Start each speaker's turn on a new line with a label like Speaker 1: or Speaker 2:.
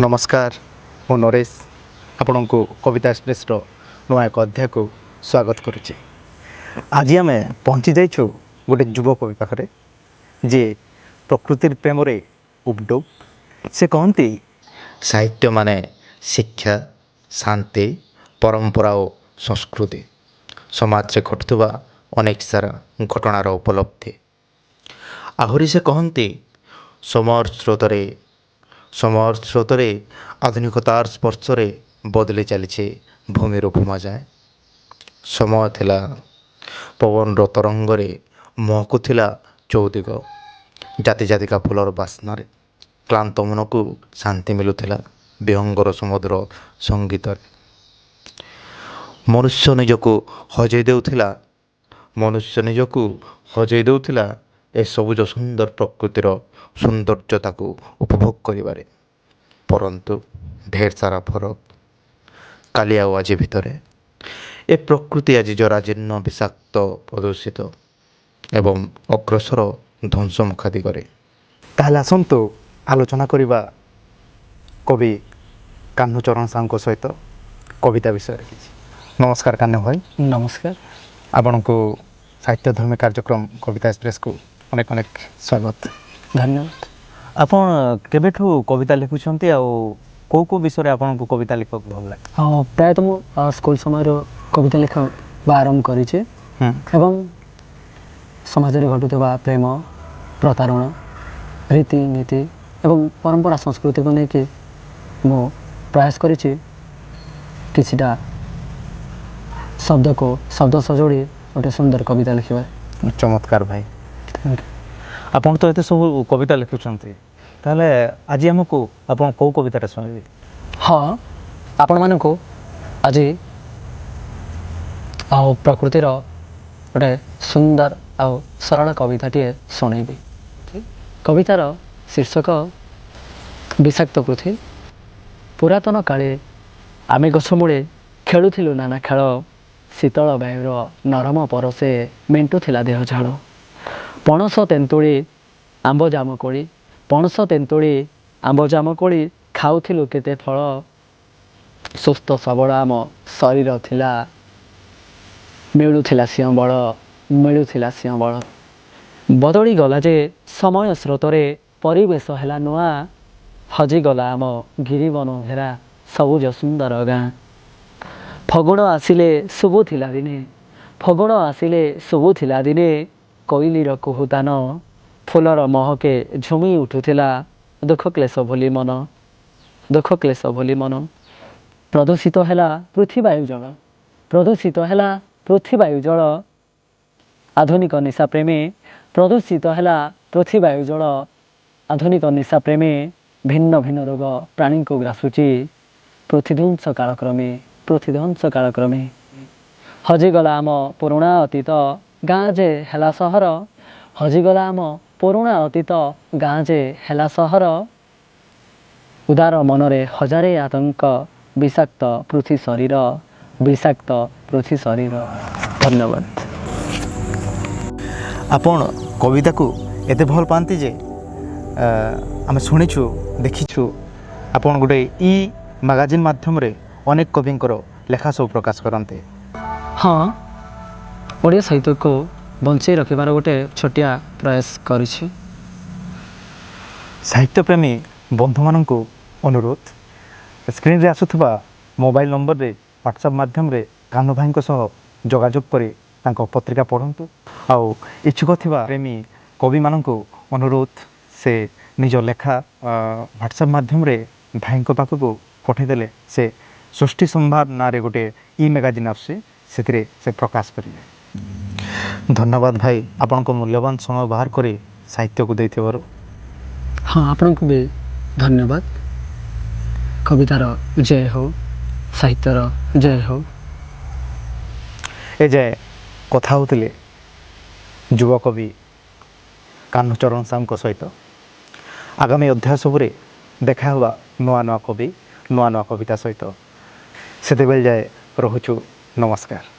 Speaker 1: नमस्कार मु नरेश आपण को कविता एक्सप्रेस नुआ एक अध्याय को स्वागत करुचे। आज आम पहुँची जाइछु गोटे युव कवि पाखे जे प्रकृति प्रेम उपडुब से कहती साहित्य माने शिक्षा शांति परंपरा और संस्कृति समाज से घटुवा अनेक सारा घटनार उपलब्धि आहरी से कहती समय स्रोतरे आधुनिकतार स्पर्शरे बदली चली भूमिर भूमा जाए। समय थिला पवन तरंगरे महकुला चौदिग जाति जातिका फूलर बास्नार क्लांत मन को शांति मिलुला विहंगर समुद्र संगीत। मनुष्य निजक हजई देउथिला ए सबुज सुंदर प्रकृतिर सौंदर्यता को उपभोग करिबारे, परंतु ढेर सारा फरक काली आज भितर ए प्रकृति आज जराजीर्ण विषाक्त प्रदूषित एवं अग्रसर ध्वंस मुखादी करे। ताहले आसंतु आलोचना करिबा कवि कान्हूचरण साहू सहित कविता विषय। नमस्कार कान्हू भाई।
Speaker 2: नमस्कार।
Speaker 1: आपण को साहित्य धर्म कार्यक्रम कविता एक्सप्रेस को अनेक अनेक स्वागत।
Speaker 2: धन्यवाद।
Speaker 1: आपण केबेठू कविता लिखुछंती आ को विषय आपण को कविता लिखक भल लागे?
Speaker 2: हाँ, प्राय तो मु स्कूल समय कविता लिखा आरंभ करिचे एवं समाज रे घटुवा प्रेम प्रतारण रीति नीति एवं परंपरा संस्कृति को लेके मु प्रयास करिचे किछिटा शब्द सजोड़ी गोटे सुंदर कविता लिखा।
Speaker 1: चमत्कार भाई। आपण तो एते सब कविता लिखुछंती, ताले आज हमको आपण को कविता सुनाबे?
Speaker 2: हाँ, आपण मान को आज प्रकृतिर गोटे सुंदर आ सरल कविताटे शुणेबी। कवितार शीर्षक विषाक्त पृथ्वी। पुरातन काले आमे गछ मूले खेलुथिलु नाना खेल, शीतल वायुर नरम परसे मेंटुथिला देह झाड़। पणस तेंतुली आंब जामकोली, पणस तेंतुली आंब जामकोली खाउथिलु केते फल, सुस्थ सबल आम शरीर थिला मिलुथिला सिंह बल। बदली गला जे समय स्रोतरे परिवेश हैला नुआ, हजिगला आम गिरिवन घेरा सबुज सुंदर गाँ। फगुण आसिले शुभुथिला दिने कोइलीर कुहुतान, फुलर महके झुमी उठुथिला दुख क्लेश भोली मन। प्रदूषित हैला पृथ्वी जल आधुनिक निशा प्रेमी, प्रदूषित हैला पृथ्वी जल आधुनिक निशा प्रेमी। भिन्न भिन्न रोग प्राणी को ग्रासुची, पृथ्वीध्वंस कालक्रमे। हजिगला आम पुरुणा अतीत गाँ जे हैला सहर, हजिगला आम पुरुणा अतीत गाँ जे हैला सहर। उदार मनरे हजारे आतंक, विषाक्त पृथ्वी शरीर। धन्यवाद।
Speaker 1: आपण कविता को एते भल पाती जे आम शुणीचु देखीचु आपण गोटे ई मैगजीन माध्यम रे अनेक कविंकर लेखा सब प्रकाश करते।
Speaker 2: हाँ, ओडिया साहित्य को बंचाई रखिबार गोटे छोटिया प्रयास करिछि।
Speaker 1: साहित्य प्रेमी बंधु मान अनुरोध, स्क्रीन रे आसुथबा मोबाइल नंबर रे व्हाट्सएप माध्यम रे कान्हू भाई जोगाजोग करी तांको पत्रिका पढ़ंतु। आउ इच्छुक थिबा प्रेमी कवि मानक अनुरोध से निज लेखा व्हाट्सएप माध्यम रे भाई पाखक पठेदेले से सृष्टि संभार ना रे गोटे ई मैगजीन आसे से प्रकाश करेंगे। धन्यवाद भाई, आपण को मूल्यवान समय बाहर करे साहित्य को देते बारो।
Speaker 2: हाँ, आपण को भी धन्यवाद। कवितार जय हो, साहित्यर जय हो।
Speaker 1: ए जाए कथा होतिले युवा कवि कान्हूचरण साहू सहित। आगामी अध्याय सबरे देखा हुआ नुआ नुआ कवि नुआ नुआ कविता सहित। से जाए रहुचु। नमस्कार।